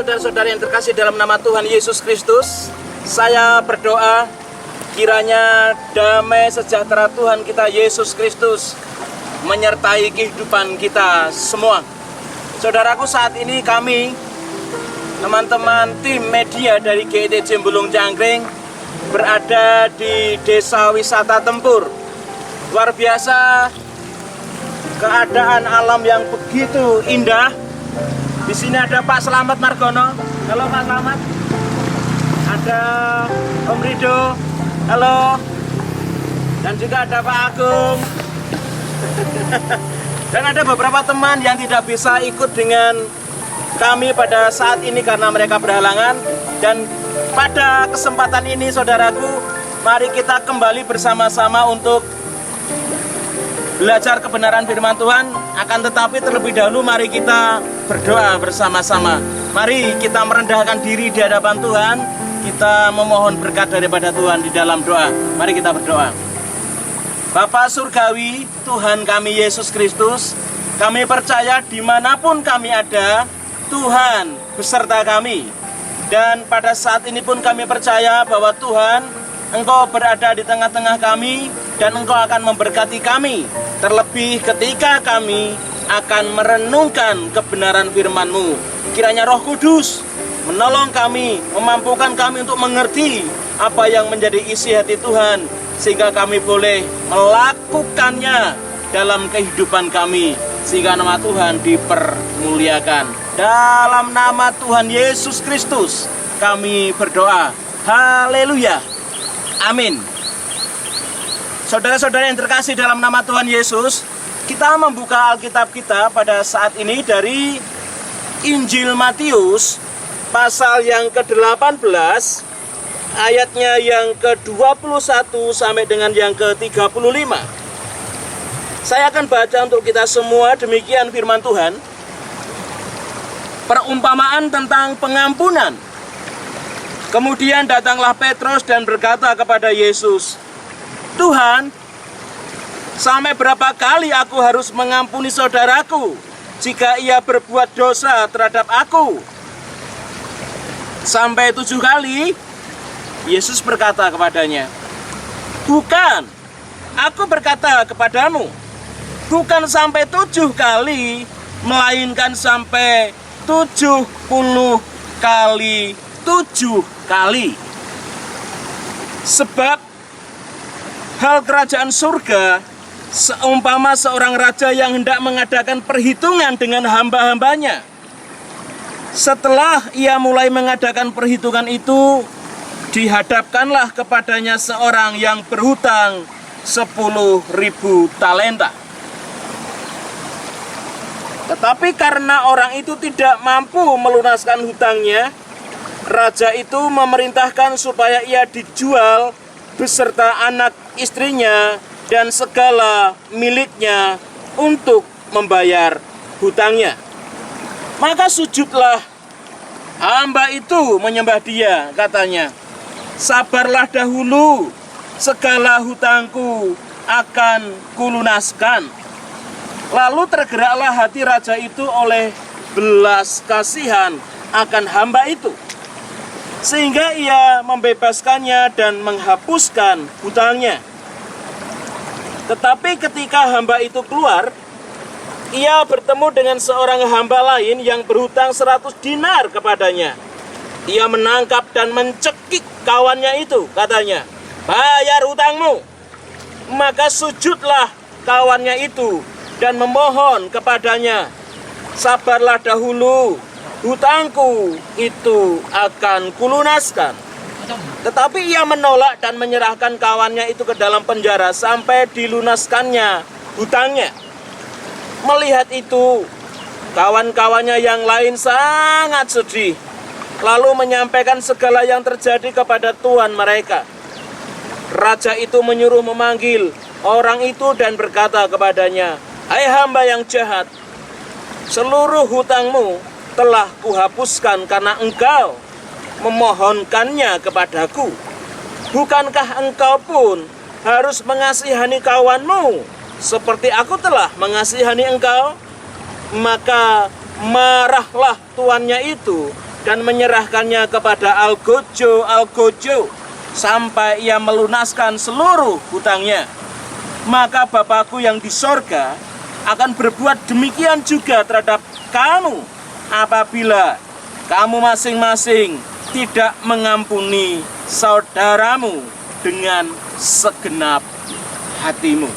saudara-saudara yang terkasih dalam nama Tuhan Yesus Kristus, saya berdoa kiranya damai sejahtera Tuhan kita Yesus Kristus menyertai kehidupan kita semua. Saudaraku, saat ini kami, teman-teman tim media dari GIT Jembulung Jangkring, berada di Desa Wisata Tempur. Luar biasa, keadaan alam yang begitu indah. Di sini ada Pak Slamet Margono. Halo Pak Slamet. Ada Om Rido. Halo. Dan juga ada Pak Agung. Dan ada beberapa teman yang tidak bisa ikut dengan kami pada saat ini karena mereka berhalangan. Dan pada kesempatan ini, saudaraku, mari kita kembali bersama-sama untuk belajar kebenaran firman Tuhan. Akan tetapi terlebih dahulu mari kita berdoa bersama-sama. Mari kita merendahkan diri di hadapan Tuhan. Kita memohon berkat daripada Tuhan di dalam doa. Mari kita berdoa. Bapa Surgawi, Tuhan kami Yesus Kristus, kami percaya dimanapun kami ada, Tuhan beserta kami. Dan pada saat ini pun kami percaya bahwa Tuhan, Engkau berada di tengah-tengah kami dan Engkau akan memberkati kami. Terlebih ketika kami akan merenungkan kebenaran firman-Mu. Kiranya Roh Kudus menolong kami, memampukan kami untuk mengerti apa yang menjadi isi hati Tuhan, sehingga kami boleh melakukannya dalam kehidupan kami, sehingga nama Tuhan dipermuliakan. Dalam nama Tuhan Yesus Kristus kami berdoa. Haleluya. Amin. Saudara-saudara yang terkasih dalam nama Tuhan Yesus, kita membuka Alkitab kita pada saat ini dari Injil Matius pasal yang ke-18, ayatnya yang ke-21 sampai dengan yang ke-35. Saya akan baca untuk kita semua, demikian firman Tuhan. Perumpamaan tentang pengampunan. Kemudian datanglah Petrus dan berkata kepada Yesus, Tuhan, sampai berapa kali aku harus mengampuni saudaraku jika ia berbuat dosa terhadap aku? Sampai 7 kali? Yesus berkata kepadanya, bukan, aku berkata kepadamu, bukan sampai 7 kali, melainkan sampai 70 kali 7 kali. Sebab hal kerajaan surga seumpama seorang raja yang hendak mengadakan perhitungan dengan hamba-hambanya. Setelah ia mulai mengadakan perhitungan itu, dihadapkanlah kepadanya seorang yang berhutang 10.000 talenta. Tetapi karena orang itu tidak mampu melunaskan hutangnya, raja itu memerintahkan supaya ia dijual beserta anak istrinya dan segala miliknya untuk membayar hutangnya. Maka sujudlah hamba itu menyembah dia, katanya, sabarlah dahulu, segala hutangku akan kulunaskan. Lalu tergeraklah hati raja itu oleh belas kasihan akan hamba itu, sehingga ia membebaskannya dan menghapuskan hutangnya. Tetapi ketika hamba itu keluar, ia bertemu dengan seorang hamba lain yang berhutang 100 dinar kepadanya. Ia menangkap dan mencekik kawannya itu, katanya, bayar hutangmu. Maka sujudlah kawannya itu dan memohon kepadanya, sabarlah dahulu, hutangku itu akan kulunaskan. Tetapi ia menolak dan menyerahkan kawannya itu ke dalam penjara sampai dilunaskannya hutangnya. Melihat itu, kawan-kawannya yang lain sangat sedih, lalu menyampaikan segala yang terjadi kepada tuan mereka. Raja itu menyuruh memanggil orang itu dan berkata kepadanya, hai hamba yang jahat, seluruh hutangmu telah kuhapuskan karena engkau memohonkannya kepadaku. Bukankah engkau pun harus mengasihani kawanmu seperti aku telah mengasihani engkau? Maka marahlah tuannya itu dan menyerahkannya kepada algojo sampai ia melunaskan seluruh hutangnya. Maka Bapakku yang di sorga akan berbuat demikian juga terhadap kamu apabila kamu masing-masing tidak mengampuni saudaramu dengan segenap hatimu.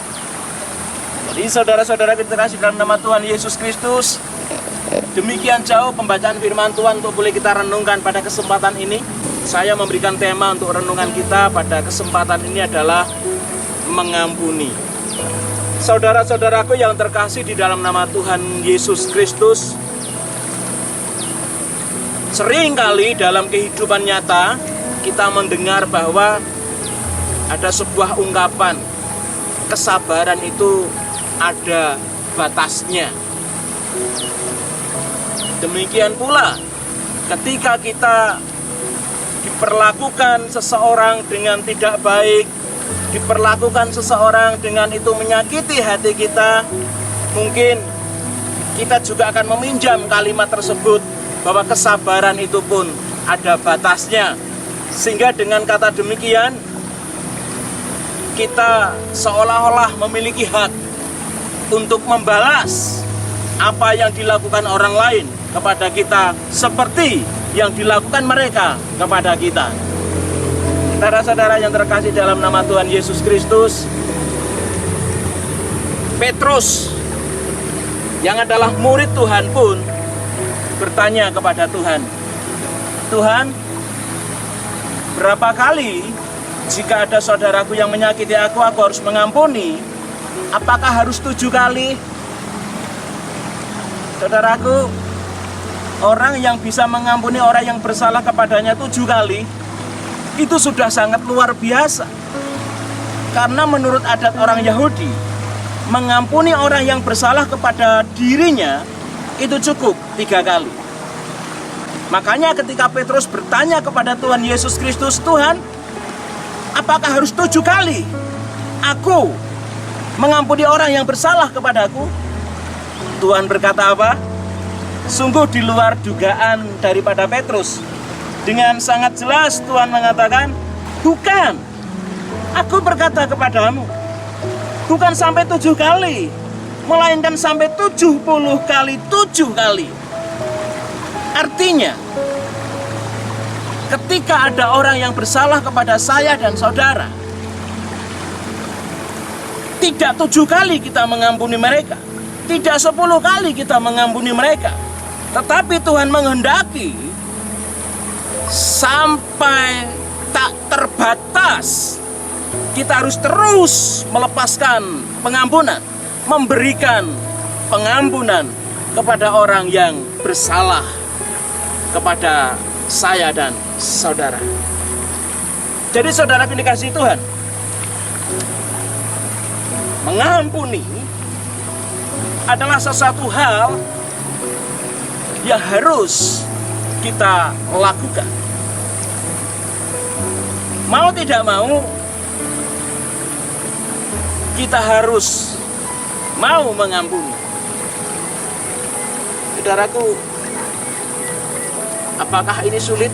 Jadi saudara-saudara kita kasih dalam nama Tuhan Yesus Kristus, demikian jauh pembacaan firman Tuhan untuk boleh kita renungkan pada kesempatan ini. Saya memberikan tema untuk renungan kita pada kesempatan ini adalah mengampuni. Saudara-saudaraku yang terkasih di dalam nama Tuhan Yesus Kristus, seringkali dalam kehidupan nyata kita mendengar bahwa ada sebuah ungkapan, kesabaran itu ada batasnya. Demikian pula ketika kita diperlakukan seseorang dengan tidak baik, diperlakukan seseorang dengan itu menyakiti hati kita, mungkin kita juga akan meminjam kalimat tersebut bahwa kesabaran itu pun ada batasnya. Sehingga dengan kata demikian kita seolah-olah memiliki hak untuk membalas apa yang dilakukan orang lain kepada kita seperti yang dilakukan mereka kepada kita. Saudara-saudara yang terkasih dalam nama Tuhan Yesus Kristus, Petrus yang adalah murid Tuhan pun bertanya kepada Tuhan, Tuhan, berapa kali jika ada saudaraku yang menyakiti aku harus mengampuni? Apakah harus 7 kali? Saudaraku, orang yang bisa mengampuni orang yang bersalah kepadanya 7 kali, itu sudah sangat luar biasa. Karena menurut adat orang Yahudi, mengampuni orang yang bersalah kepada dirinya itu cukup 3 kali. Makanya ketika Petrus bertanya kepada Tuhan Yesus Kristus, Tuhan, apakah harus 7 kali aku mengampuni orang yang bersalah kepadaku? Tuhan berkata apa? Sungguh di luar dugaan daripada Petrus. Dengan sangat jelas Tuhan mengatakan, bukan, aku berkata kepadamu, bukan sampai 7 kali, melainkan sampai 70 kali 7 kali. Artinya, ketika ada orang yang bersalah kepada saya dan saudara, tidak 7 kali kita mengampuni mereka, tidak 10 kali kita mengampuni mereka, tetapi Tuhan menghendaki sampai tak terbatas kita harus terus melepaskan pengampunan, memberikan pengampunan kepada orang yang bersalah kepada saya dan saudara. Jadi saudara dikasihi Tuhan, mengampuni adalah sesuatu hal yang harus kita lakukan. Mau tidak mau, kita harus mau mengampuni. Saudaraku, apakah ini sulit?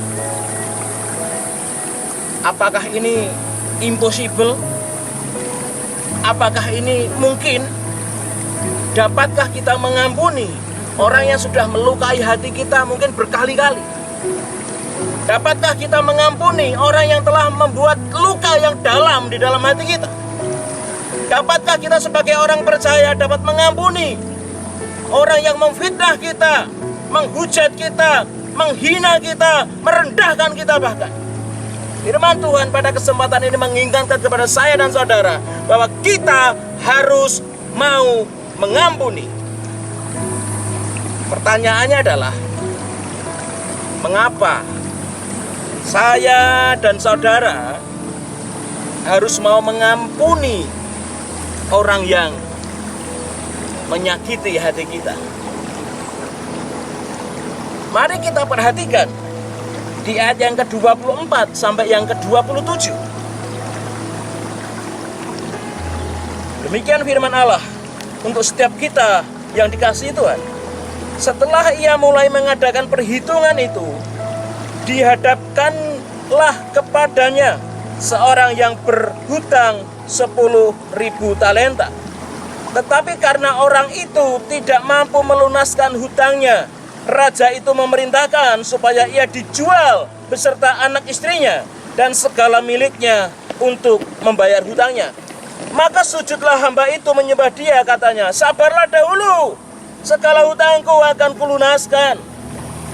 Apakah ini impossible? Apakah ini mungkin? Dapatkah kita mengampuni orang yang sudah melukai hati kita mungkin berkali-kali? Dapatkah kita mengampuni orang yang telah membuat luka yang dalam di dalam hati kita? Dapatkah kita sebagai orang percaya dapat mengampuni orang yang memfitnah kita, menghujat kita, menghina kita, merendahkan kita bahkan? Firman Tuhan pada kesempatan ini mengingatkan kepada saya dan saudara bahwa kita harus mau mengampuni. Pertanyaannya adalah, mengapa saya dan saudara harus mau mengampuni orang yang menyakiti hati kita? Mari kita perhatikan di ayat yang ke-24 sampai yang ke-27. Demikian firman Allah untuk setiap kita yang dikasihi Tuhan. Setelah ia mulai mengadakan perhitungan itu, dihadapkanlah kepadanya seorang yang berhutang 10.000 talenta. Tetapi karena orang itu tidak mampu melunaskan hutangnya, raja itu memerintahkan supaya ia dijual beserta anak istrinya dan segala miliknya untuk membayar hutangnya. Maka sujudlah hamba itu menyembah dia, katanya, sabarlah dahulu, segala hutangku akan kulunaskan.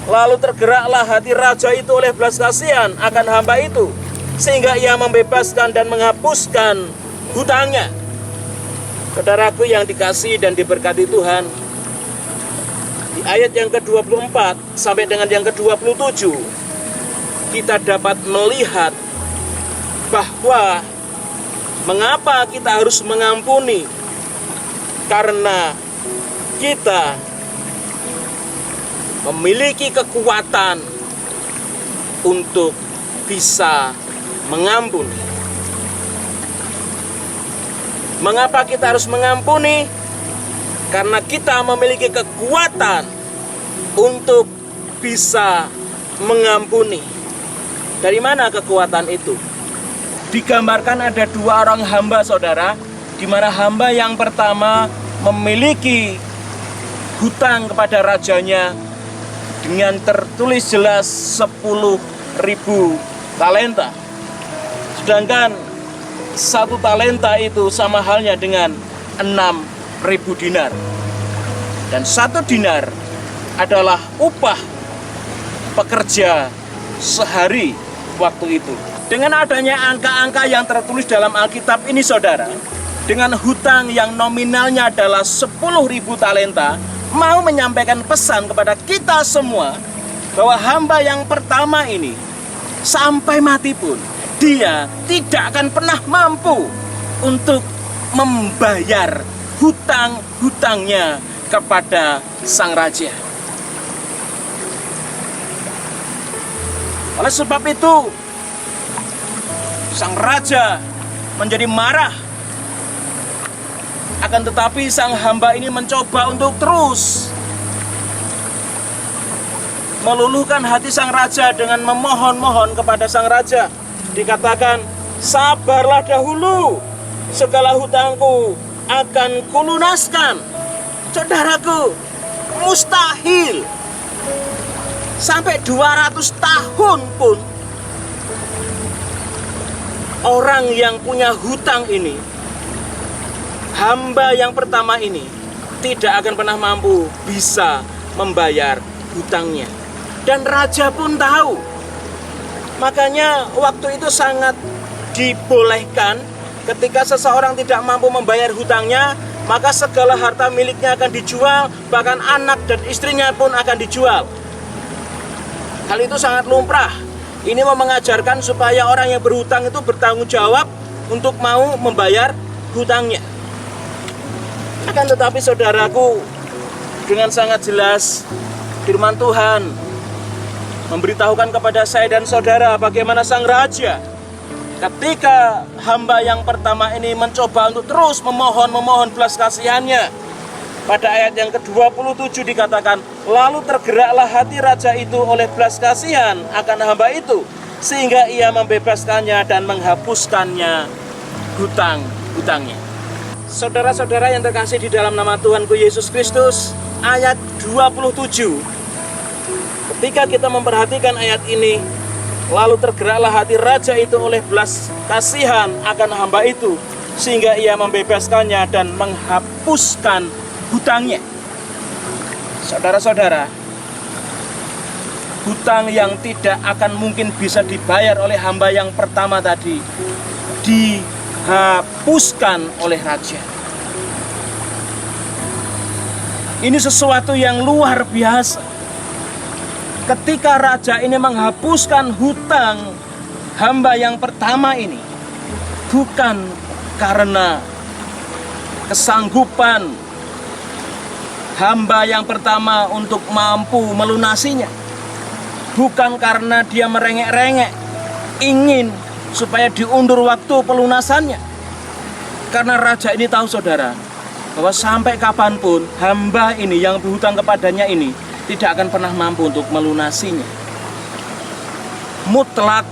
Lalu tergeraklah hati raja itu oleh belas kasihan akan hamba itu, sehingga ia membebaskan dan menghapuskan hutangnya. Saudaraku yang dikasihi dan diberkati Tuhan, di ayat yang ke-24 sampai dengan yang ke-27, kita dapat melihat bahwa mengapa kita harus mengampuni. Karena kita memiliki kekuatan untuk bisa mengampuni. Mengapa kita harus mengampuni? Karena kita memiliki kekuatan untuk bisa mengampuni. Dari mana kekuatan itu? Digambarkan ada dua orang hamba, saudara, di mana hamba yang pertama memiliki hutang kepada rajanya dengan tertulis jelas 10.000 talenta. Sedangkan 1 talenta itu sama halnya dengan 6.000 dinar. Dan 1 dinar adalah upah pekerja sehari waktu itu. Dengan adanya angka-angka yang tertulis dalam Alkitab ini, saudara, dengan hutang yang nominalnya adalah 10.000 talenta, mau menyampaikan pesan kepada kita semua bahwa hamba yang pertama ini sampai mati pun dia tidak akan pernah mampu untuk membayar hutang-hutangnya kepada sang raja. Oleh sebab itu, sang raja menjadi marah. Akan tetapi sang hamba ini mencoba untuk terus meluluhkan hati sang raja dengan memohon-mohon kepada sang raja. Dikatakan, sabarlah dahulu, segala hutangku akan kulunaskan. Saudaraku, mustahil sampai 200 tahun pun orang yang punya hutang ini, hamba yang pertama ini, tidak akan pernah mampu bisa membayar hutangnya. Dan raja pun tahu. Makanya waktu itu sangat dibolehkan ketika seseorang tidak mampu membayar hutangnya, maka segala harta miliknya akan dijual, bahkan anak dan istrinya pun akan dijual. Hal itu sangat lumrah. Ini mau mengajarkan supaya orang yang berhutang itu bertanggung jawab untuk mau membayar hutangnya. Akan tetapi saudaraku, dengan sangat jelas firman Tuhan memberitahukan kepada saya dan saudara bagaimana sang raja ketika hamba yang pertama ini mencoba untuk terus memohon belas kasihannya. Pada ayat yang ke-27 dikatakan, lalu tergeraklah hati raja itu oleh belas kasihan akan hamba itu, sehingga ia membebaskannya dan menghapuskannya hutang-hutangnya. Saudara-saudara yang terkasih di dalam nama Tuhanku Yesus Kristus, ayat 27, ketika kita memperhatikan ayat ini, lalu tergeraklah hati raja itu oleh belas kasihan akan hamba itu, sehingga ia membebaskannya dan menghapuskan hutangnya. Saudara-saudara, hutang yang tidak akan mungkin bisa dibayar oleh hamba yang pertama tadi dihapuskan oleh raja. Ini sesuatu yang luar biasa. Ketika raja ini menghapuskan hutang hamba yang pertama ini, bukan karena kesanggupan hamba yang pertama untuk mampu melunasinya, bukan karena dia merengek-rengek ingin supaya diundur waktu pelunasannya. Karena raja ini tahu, saudara, bahwa sampai kapanpun hamba ini yang berhutang kepadanya ini tidak akan pernah mampu untuk melunasinya. mutlak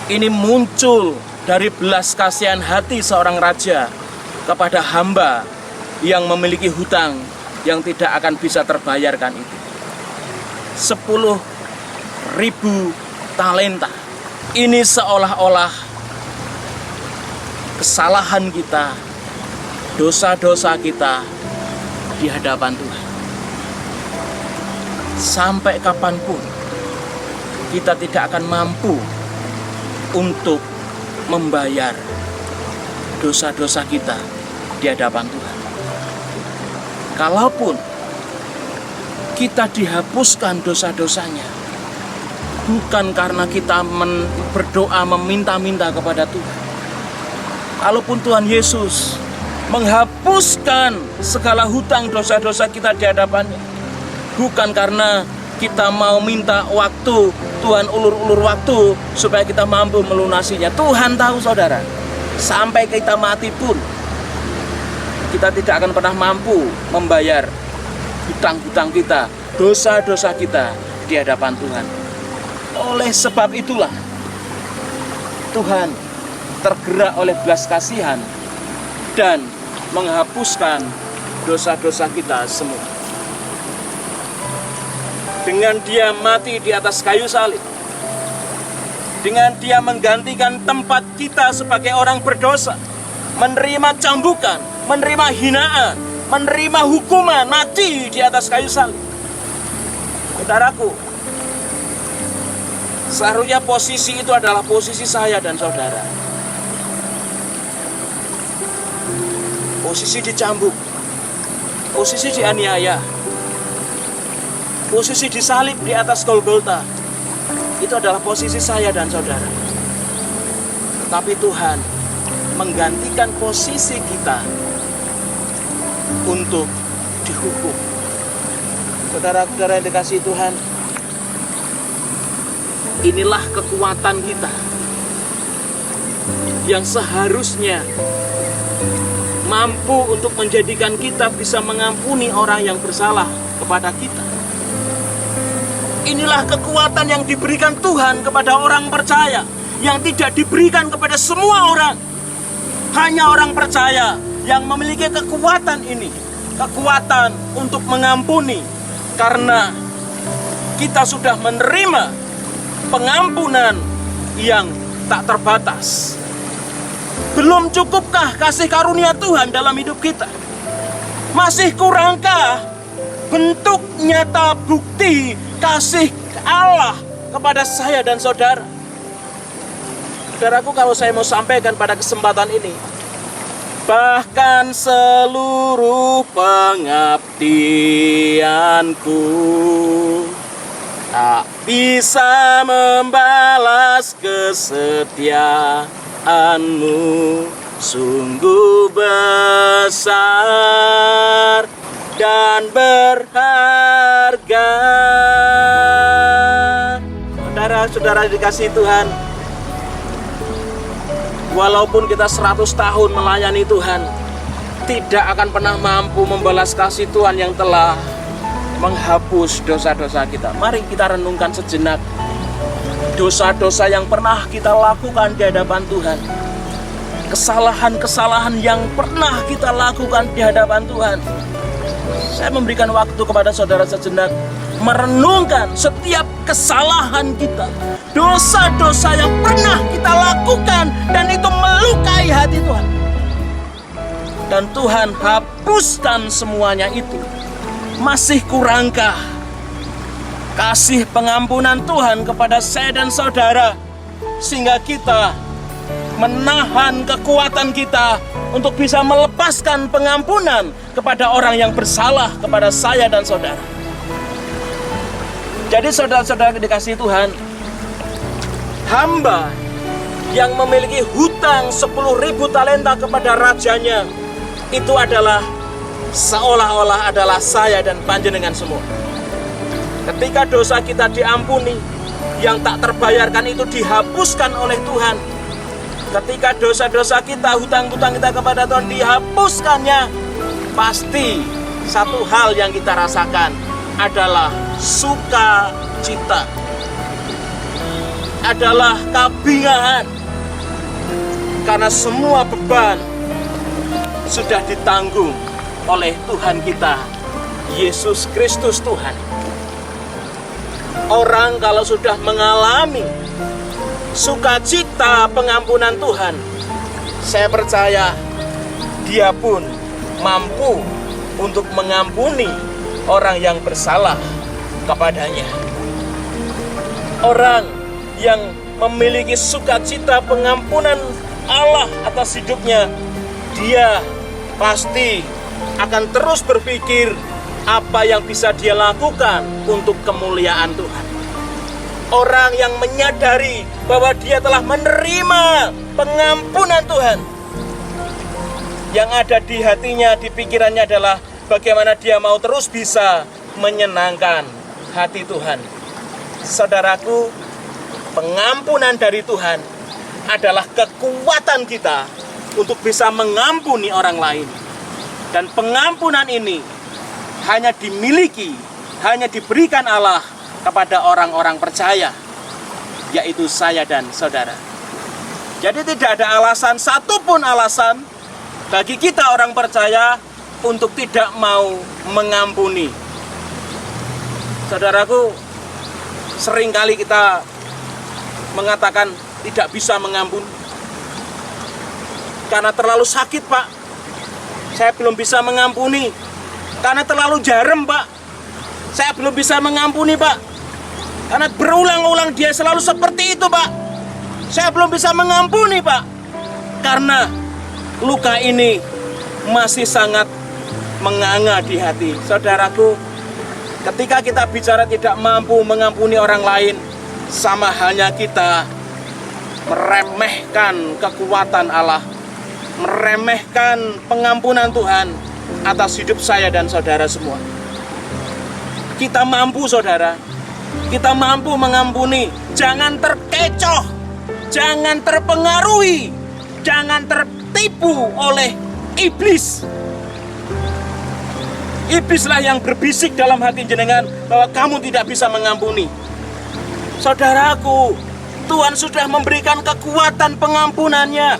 ini muncul dari belas kasihan hati seorang raja kepada hamba yang memiliki hutang yang tidak akan bisa terbayarkan itu. 10.000 talenta. Ini seolah-olah kesalahan kita, dosa-dosa kita di hadapan Tuhan. Sampai kapanpun kita tidak akan mampu untuk membayar dosa-dosa kita di hadapan Tuhan. Kalaupun kita dihapuskan dosa-dosanya, bukan karena kita berdoa meminta-minta kepada Tuhan. Kalaupun Tuhan Yesus menghapuskan segala hutang dosa-dosa kita di hadapannya, bukan karena kita mau minta waktu, Tuhan ulur-ulur waktu supaya kita mampu melunasinya. Tuhan tahu saudara, sampai kita mati pun kita tidak akan pernah mampu membayar hutang-hutang kita, dosa-dosa kita di hadapan Tuhan. Oleh sebab itulah Tuhan tergerak oleh belas kasihan dan menghapuskan dosa-dosa kita semua. Dengan Dia mati di atas kayu salib, dengan Dia menggantikan tempat kita sebagai orang berdosa, menerima cambukan, menerima hinaan, menerima hukuman mati di atas kayu salib. Saudaraku, seharusnya posisi itu adalah posisi saya dan saudara. Posisi dicambuk, posisi dianiaya, posisi disalib di atas Golgota. Itu adalah posisi saya dan saudara. Tapi Tuhan menggantikan posisi kita untuk dihukum. Saudara-saudara yang dikasihi Tuhan, inilah kekuatan kita yang seharusnya mampu untuk menjadikan kita bisa mengampuni orang yang bersalah kepada kita. Inilah kekuatan yang diberikan Tuhan kepada orang percaya, yang tidak diberikan kepada semua orang. Hanya orang percaya yang memiliki kekuatan ini, kekuatan untuk mengampuni, karena kita sudah menerima pengampunan yang tak terbatas. Belum cukupkah kasih karunia Tuhan dalam hidup kita? Masih kurangkah bentuk nyata bukti kasih Allah kepada saya dan saudara? Saudaraku, kalau saya mau sampaikan pada kesempatan ini, bahkan seluruh pengabdianku tak bisa membalas kesetiaanmu, sungguh besar dan berharga. Saudara-saudara dikasihi Tuhan, walaupun kita 100 tahun melayani Tuhan, tidak akan pernah mampu membalas kasih Tuhan yang telah menghapus dosa-dosa kita. Mari kita renungkan sejenak dosa-dosa yang pernah kita lakukan di hadapan Tuhan, kesalahan-kesalahan yang pernah kita lakukan di hadapan Tuhan. Saya memberikan waktu kepada saudara sejenak merenungkan setiap kesalahan kita, dosa-dosa yang pernah kita lakukan, dan itu melukai hati Tuhan. Dan Tuhan hapuskan semuanya itu. Masih kurangkah kasih pengampunan Tuhan kepada saya dan saudara, sehingga kita menahan kekuatan kita untuk bisa melepaskan pengampunan kepada orang yang bersalah kepada saya dan saudara. Jadi saudara-saudara dikasihi Tuhan, hamba yang memiliki hutang 10.000 talenta kepada rajanya, itu adalah seolah-olah adalah saya dan panjenengan semua. Ketika dosa kita diampuni, yang tak terbayarkan itu dihapuskan oleh Tuhan. Ketika dosa-dosa kita, hutang-hutang kita kepada Tuhan dihapuskannya, pasti satu hal yang kita rasakan adalah sukacita. adalah kabingahan. Karena semua beban sudah ditanggung oleh Tuhan kita, Yesus Kristus Tuhan. Orang kalau sudah mengalami sukacita pengampunan Tuhan, saya percaya dia pun mampu untuk mengampuni orang yang bersalah kepadanya. Orang yang memiliki sukacita pengampunan Allah atas hidupnya, dia pasti akan terus berpikir apa yang bisa dia lakukan untuk kemuliaan Tuhan. Orang yang menyadari bahwa dia telah menerima pengampunan Tuhan, yang ada di hatinya, di pikirannya adalah bagaimana dia mau terus bisa menyenangkan hati Tuhan. Saudaraku, pengampunan dari Tuhan adalah kekuatan kita untuk bisa mengampuni orang lain. Dan pengampunan ini hanya dimiliki, hanya diberikan Allah kepada orang-orang percaya, yaitu saya dan saudara. Jadi tidak ada alasan, satupun alasan bagi kita orang percaya untuk tidak mau mengampuni. Saudaraku, seringkali kita mengatakan tidak bisa mengampuni karena terlalu sakit, Pak. Saya belum bisa mengampuni karena terlalu jarem, Pak. Saya belum bisa mengampuni, Pak, karena berulang-ulang dia selalu seperti itu, Pak. Saya belum bisa mengampuni, Pak, karena luka ini masih sangat menganga di hati. Saudaraku, ketika kita bicara tidak mampu mengampuni orang lain, sama halnya kita meremehkan kekuatan Allah, meremehkan pengampunan Tuhan atas hidup saya dan saudara semua. Kita mampu, saudara. Kita mampu mengampuni. Jangan terkecoh, jangan terpengaruhi, jangan tertipu oleh iblis. Iblislah yang berbisik dalam hati jenengan bahwa kamu tidak bisa mengampuni. Saudaraku, Tuhan sudah memberikan kekuatan pengampunannya.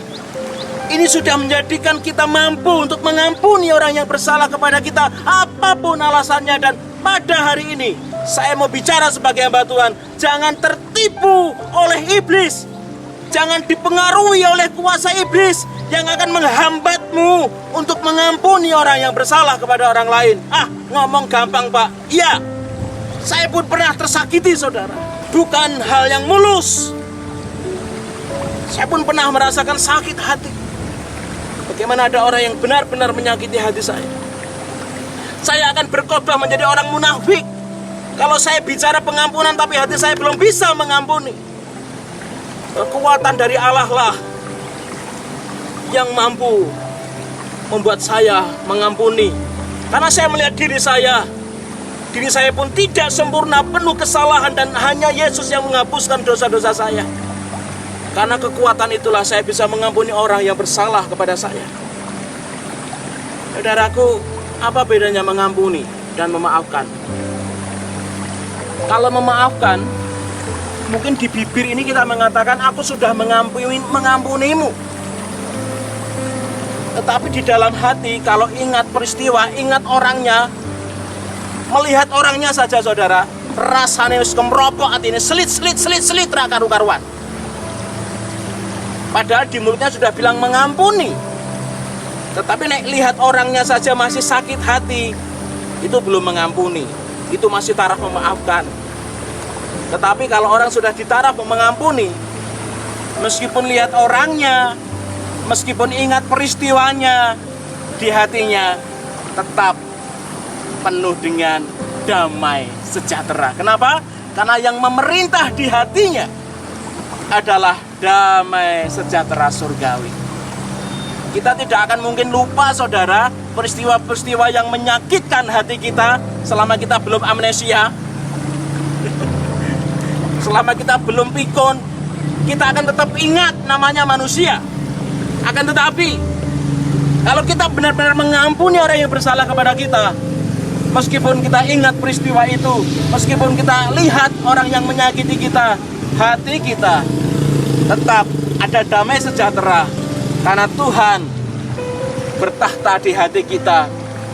Ini sudah menjadikan kita mampu untuk mengampuni orang yang bersalah kepada kita, apapun alasannya. Dan pada hari ini saya mau bicara sebagai hamba Tuhan, jangan tertipu oleh iblis. Jangan dipengaruhi oleh kuasa iblis yang akan menghambatmu untuk mengampuni orang yang bersalah kepada orang lain. Ngomong gampang, Pak. Iya, saya pun pernah tersakiti, saudara. Bukan hal yang mulus. Saya pun pernah merasakan sakit hati. Bagaimana ada orang yang benar-benar menyakiti hati saya. Saya akan berkhotbah menjadi orang munafik kalau saya bicara pengampunan tapi hati saya belum bisa mengampuni. Kekuatan dari Allah lah yang mampu membuat saya mengampuni. Karena saya melihat diri saya pun tidak sempurna, penuh kesalahan, dan hanya Yesus yang menghapuskan dosa-dosa saya. Karena kekuatan itulah saya bisa mengampuni orang yang bersalah kepada saya. Saudaraku, apa bedanya mengampuni dan memaafkan? Kalau memaafkan, mungkin di bibir ini kita mengatakan aku sudah mengampunimu. Tetapi di dalam hati, kalau ingat peristiwa, ingat orangnya, melihat orangnya saja, saudara, rasanya wis kemeropok atine, selit karu-karuan. Padahal di mulutnya sudah bilang mengampuni, tetapi nek lihat orangnya saja masih sakit hati, itu belum mengampuni, itu masih taraf memaafkan. Tetapi kalau orang sudah di taraf mengampuni, meskipun lihat orangnya, meskipun ingat peristiwanya, di hatinya tetap penuh dengan damai sejahtera. Kenapa? Karena yang memerintah di hatinya adalah damai sejahtera surgawi. Kita tidak akan mungkin lupa, saudara, peristiwa-peristiwa yang menyakitkan hati kita selama kita belum amnesia, selama kita belum pikun. Kita akan tetap ingat, namanya manusia. Akan tetapi kalau kita benar-benar mengampuni orang yang bersalah kepada kita, meskipun kita ingat peristiwa itu, meskipun kita lihat orang yang menyakiti kita, hati kita tetap ada damai sejahtera karena Tuhan bertahta di hati kita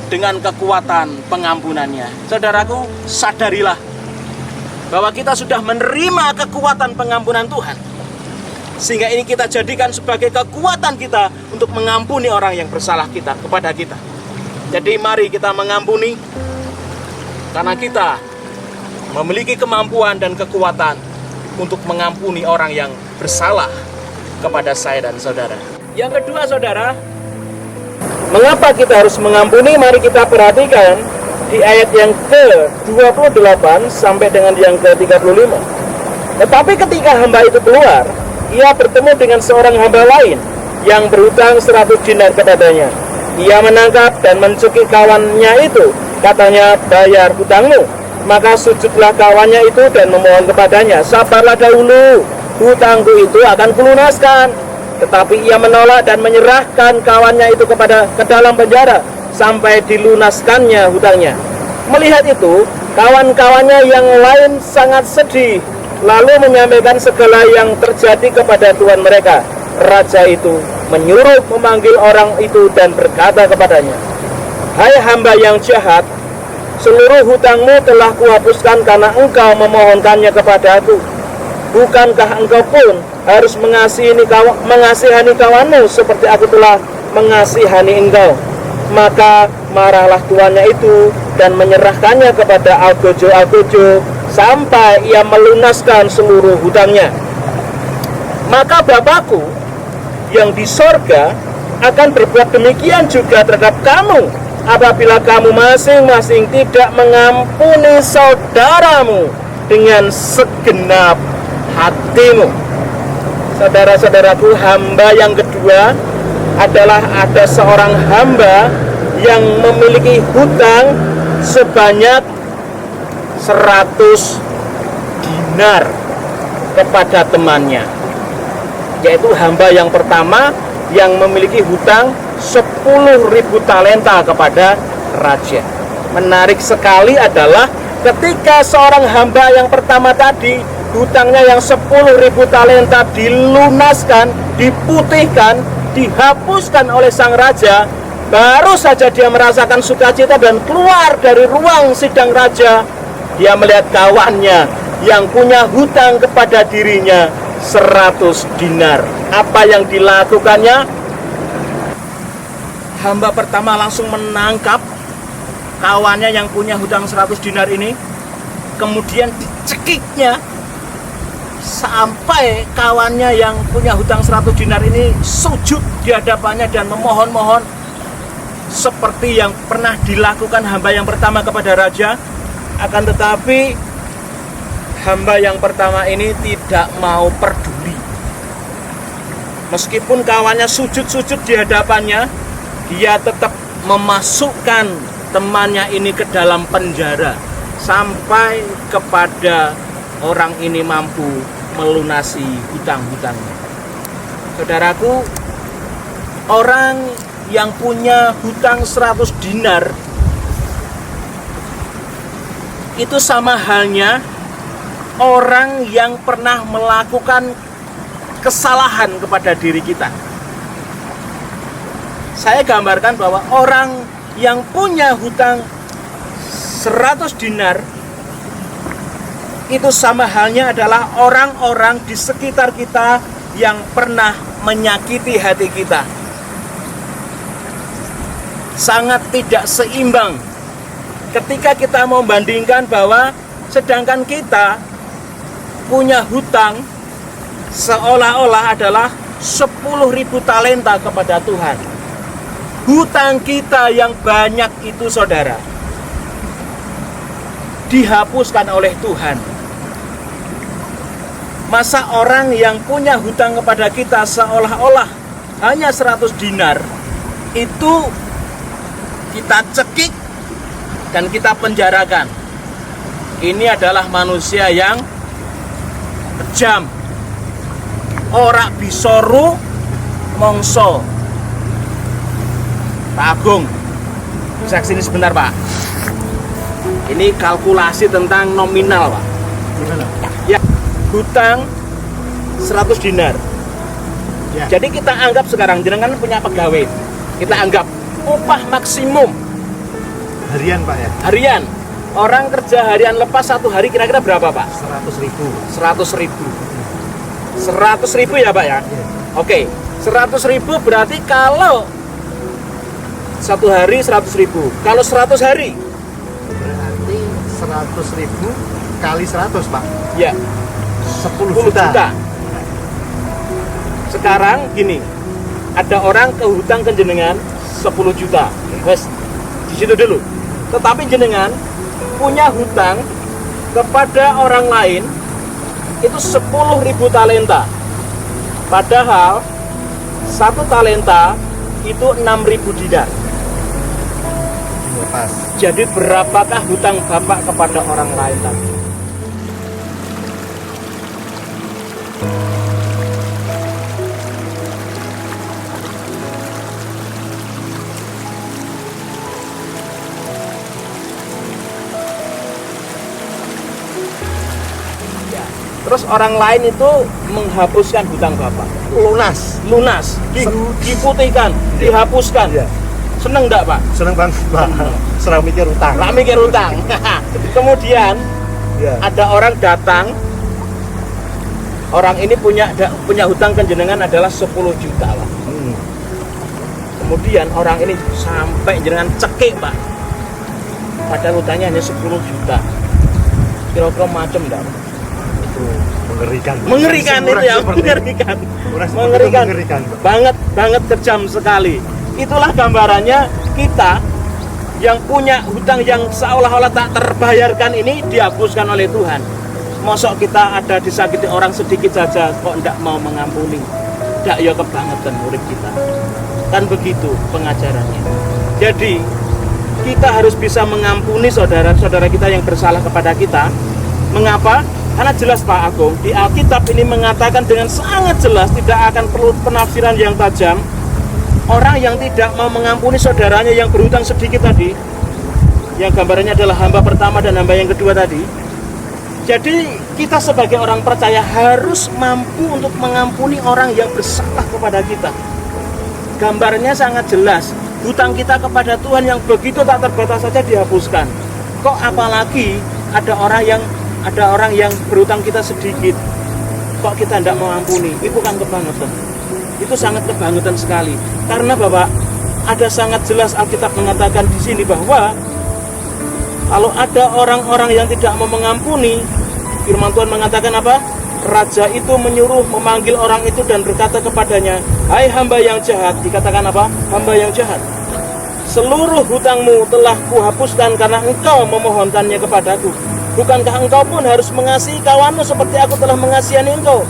dengan kekuatan pengampunannya. Saudaraku, sadarilah bahwa kita sudah menerima kekuatan pengampunan Tuhan, sehingga ini kita jadikan sebagai kekuatan kita untuk mengampuni orang yang bersalah kepada kita. Jadi mari kita mengampuni, karena kita memiliki kemampuan dan kekuatan untuk mengampuni orang yang bersalah kepada saya dan saudara. Yang kedua, saudara, mengapa kita harus mengampuni? Mari kita perhatikan di ayat yang ke-28 sampai dengan yang ke-35. Tetapi ketika hamba itu keluar, ia bertemu dengan seorang hamba lain yang berhutang 100 dinar kepadanya. Ia menangkap dan mencekik kawannya itu, katanya, bayar hutangmu. Maka sujudlah kawannya itu dan memohon kepadanya, sabarlah dahulu, hutangku itu akan kulunaskan. Tetapi ia menolak dan menyerahkan kawannya itu ke dalam penjara sampai dilunaskannya hutangnya. Melihat itu, kawan-kawannya yang lain sangat sedih, lalu menyampaikan segala yang terjadi kepada tuan mereka. Raja itu menyuruh memanggil orang itu dan berkata kepadanya, hai hamba yang jahat, seluruh hutangmu telah kuhapuskan karena engkau memohonkannya kepadaku. Bukankah engkau pun harus mengasihani kawanmu seperti aku telah mengasihani engkau? Maka marahlah tuannya itu dan menyerahkannya kepada algojo-algojo sampai ia melunaskan seluruh hutangnya. Maka Bapakku yang di sorga akan berbuat demikian juga terhadap kamu, apabila kamu masing-masing tidak mengampuni saudaramu dengan segenap hatimu. Saudara-saudaraku, hamba yang kedua adalah ada seorang hamba yang memiliki hutang sebanyak 100 dinar kepada temannya, yaitu hamba yang pertama yang memiliki hutang 10.000 talenta kepada raja. Menarik sekali adalah ketika seorang hamba yang pertama tadi hutangnya yang 10.000 talenta dilunaskan, diputihkan, dihapuskan oleh sang raja, baru saja dia merasakan sukacita dan keluar dari ruang sidang raja, dia melihat kawannya yang punya hutang kepada dirinya 100 dinar. Apa yang dilakukannya? Hamba pertama langsung menangkap kawannya yang punya hutang 100 dinar ini, kemudian dicekiknya sampai kawannya yang punya hutang 100 dinar ini sujud di hadapannya dan memohon-mohon seperti yang pernah dilakukan hamba yang pertama kepada raja. Akan tetapi hamba yang pertama ini tidak mau peduli. Meskipun kawannya sujud-sujud di hadapannya, dia tetap memasukkan temannya ini ke dalam penjara sampai kepada orang ini mampu melunasi hutang-hutangnya. Saudaraku, orang yang punya hutang 100 dinar itu sama halnya orang yang pernah melakukan kesalahan kepada diri kita. Saya gambarkan bahwa orang yang punya hutang 100 dinar itu sama halnya adalah orang-orang di sekitar kita yang pernah menyakiti hati kita. Sangat tidak seimbang ketika kita membandingkan bahwa sedangkan kita punya hutang seolah-olah adalah 10.000 talenta kepada Tuhan. Hutang kita yang banyak itu, saudara, dihapuskan oleh Tuhan. Masa orang yang punya hutang kepada kita seolah-olah hanya 100 dinar itu kita cekik dan kita penjarakan? Ini adalah manusia yang kejam. Ora bisoru mongso. Pak Agung, bisa kesini sebentar Pak. Ini kalkulasi tentang nominal Pak. Gimana? Ya, hutang 100 dinar. Ya. Jadi kita anggap sekarang jenengan punya pegawai. Kita anggap upah maksimum Harian Pak ya? harian. Orang kerja harian lepas satu hari kira-kira berapa Pak? 100.000. 100.000. 100.000 ya Pak ya? Ya. Oke, 100.000 berarti kalau satu hari 100.000. Kalau 100 hari? Berarti 100.000 kali 100 Pak. Ya, 10 10 juta. Sekarang gini, ada orang ke hutang ke jenengan 10 juta. Wes, di situ dulu. Tetapi jenengan punya hutang kepada orang lain itu 10.000 talenta. Padahal satu talenta itu 6.000 dinar. Lepas. Jadi berapakah hutang Bapak kepada orang lain tadi? Terus orang lain itu menghapuskan hutang Bapak. Lunas, diputihkan, dihapuskan. Iya. Seneng enggak Pak? Seneng banget Pak. Senang mikir utang. Nggak mikir hutang. Kemudian Ya. ada orang datang, orang ini punya hutang ke jenengan adalah 10 juta Pak. Kemudian orang ini sampai jenengan cekik Pak, padahal hutangnya hanya 10 juta. Kira-kira macam enggak Pak? Itu mengerikan. Mengerikan itu ya, mengerikan. Mengerikan. Banget kejam sekali. Itulah gambarannya kita yang punya hutang yang seolah-olah tak terbayarkan ini dihapuskan oleh Tuhan. Mosok kita ada disakiti orang sedikit saja kok tidak mau mengampuni. Tidak ya kebangetan murid kita. Kan begitu pengajarannya. Jadi kita harus bisa mengampuni saudara-saudara kita yang bersalah kepada kita. Mengapa? Karena jelas Pak Agung, di Alkitab ini mengatakan dengan sangat jelas, tidak akan perlu penafsiran yang tajam. Orang yang tidak mau mengampuni saudaranya yang berhutang sedikit tadi, yang gambarannya adalah hamba pertama dan hamba yang kedua tadi. Jadi kita sebagai orang percaya harus mampu untuk mengampuni orang yang bersalah kepada kita. Gambarnya sangat jelas, hutang kita kepada Tuhan yang begitu tak terbatas saja dihapuskan. Kok apalagi ada orang yang berhutang kita sedikit, kok kita tidak mau ampuni? Itu kan kebangetan. Itu sangat kebangetan sekali. Karena Bapak, ada sangat jelas Alkitab mengatakan di sini bahwa kalau ada orang-orang yang tidak mau mengampuni, firman Tuhan mengatakan apa? Raja itu menyuruh memanggil orang itu dan berkata kepadanya, "Hai hamba yang jahat," dikatakan apa? Hamba yang jahat. "Seluruh hutangmu telah kuhapuskan karena engkau memohonkannya kepadaku. Bukankah engkau pun harus mengasihi kawanmu seperti aku telah mengasihani engkau?"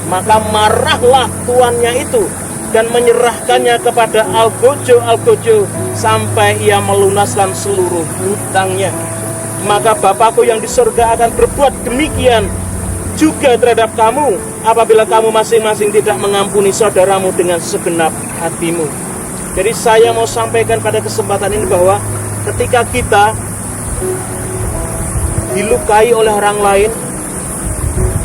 Maka marahlah tuannya itu dan menyerahkannya kepada algojo sampai ia melunaskan seluruh hutangnya. Maka Bapakku yang di surga akan berbuat demikian juga terhadap kamu apabila kamu masing-masing tidak mengampuni saudaramu dengan segenap hatimu. Jadi saya mau sampaikan pada kesempatan ini bahwa ketika kita dilukai oleh orang lain,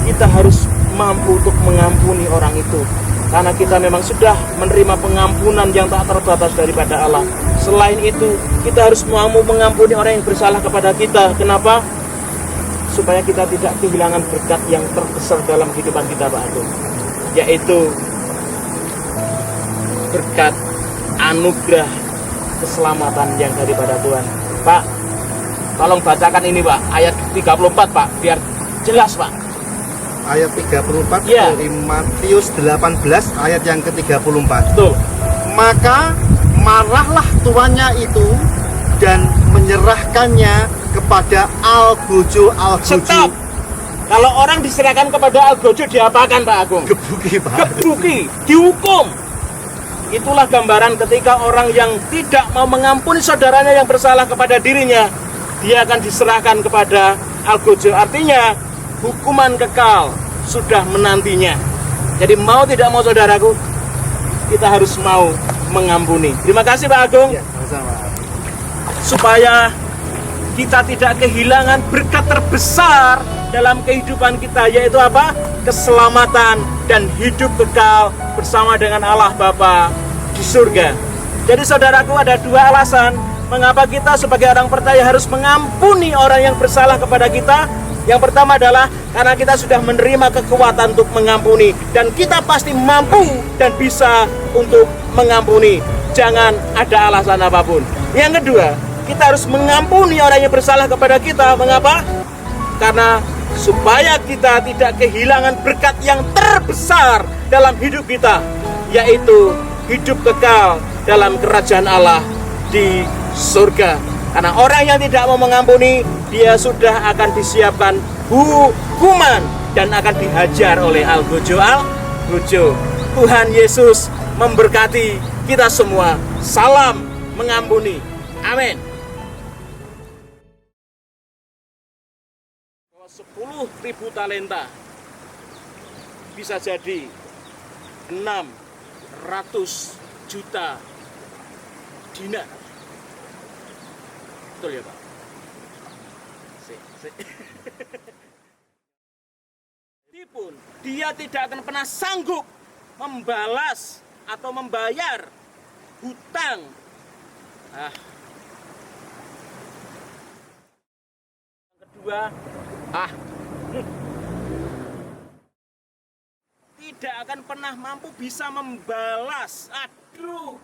kita harus mampu untuk mengampuni orang itu, karena kita memang sudah menerima pengampunan yang tak terbatas daripada Allah. Selain itu, kita harus mampu mengampuni orang yang bersalah kepada kita. Kenapa? Supaya kita tidak kehilangan berkat yang terbesar dalam kehidupan kita, Pak Agung, yaitu berkat anugerah keselamatan yang daripada Tuhan. Pak, tolong bacakan ini Pak, ayat 34 Pak, biar jelas Pak. Ayat 34 Ya. dari Matius 18 ayat yang ke-34. Betul. Maka marahlah tuannya itu dan menyerahkannya kepada algojo. Stop. Kalau orang diserahkan kepada algojo, diapakan Pak Agung? Gebuki Pak. Gebuki, dihukum. Itulah gambaran ketika orang yang tidak mau mengampuni saudaranya yang bersalah kepada dirinya, dia akan diserahkan kepada algojo. Artinya hukuman kekal sudah menantinya. Jadi mau tidak mau saudaraku, kita harus mau mengampuni. Terima kasih Pak Agung. Ya, sama-sama. Supaya kita tidak kehilangan berkat terbesar dalam kehidupan kita, yaitu apa? Keselamatan dan hidup kekal bersama dengan Allah Bapa di surga. Jadi saudaraku, ada dua alasan mengapa kita sebagai orang percaya harus mengampuni orang yang bersalah kepada kita. Yang pertama adalah karena kita sudah menerima kekuatan untuk mengampuni, dan kita pasti mampu dan bisa untuk mengampuni. Jangan ada alasan apapun. Yang kedua, kita harus mengampuni orang yang bersalah kepada kita. Mengapa? Karena supaya kita tidak kehilangan berkat yang terbesar dalam hidup kita, yaitu hidup kekal dalam kerajaan Allah di surga. Karena orang yang tidak mau mengampuni, dia sudah akan disiapkan hukuman dan akan dihajar oleh Al-Gojo. Tuhan Yesus memberkati kita semua. Salam mengampuni. Amin. 10.000 talenta bisa jadi 600 juta dinar. Betul ya Pak? Pun dia tidak akan pernah sanggup membalas atau membayar hutang. Kedua, tidak akan pernah mampu bisa membalas. Aduh.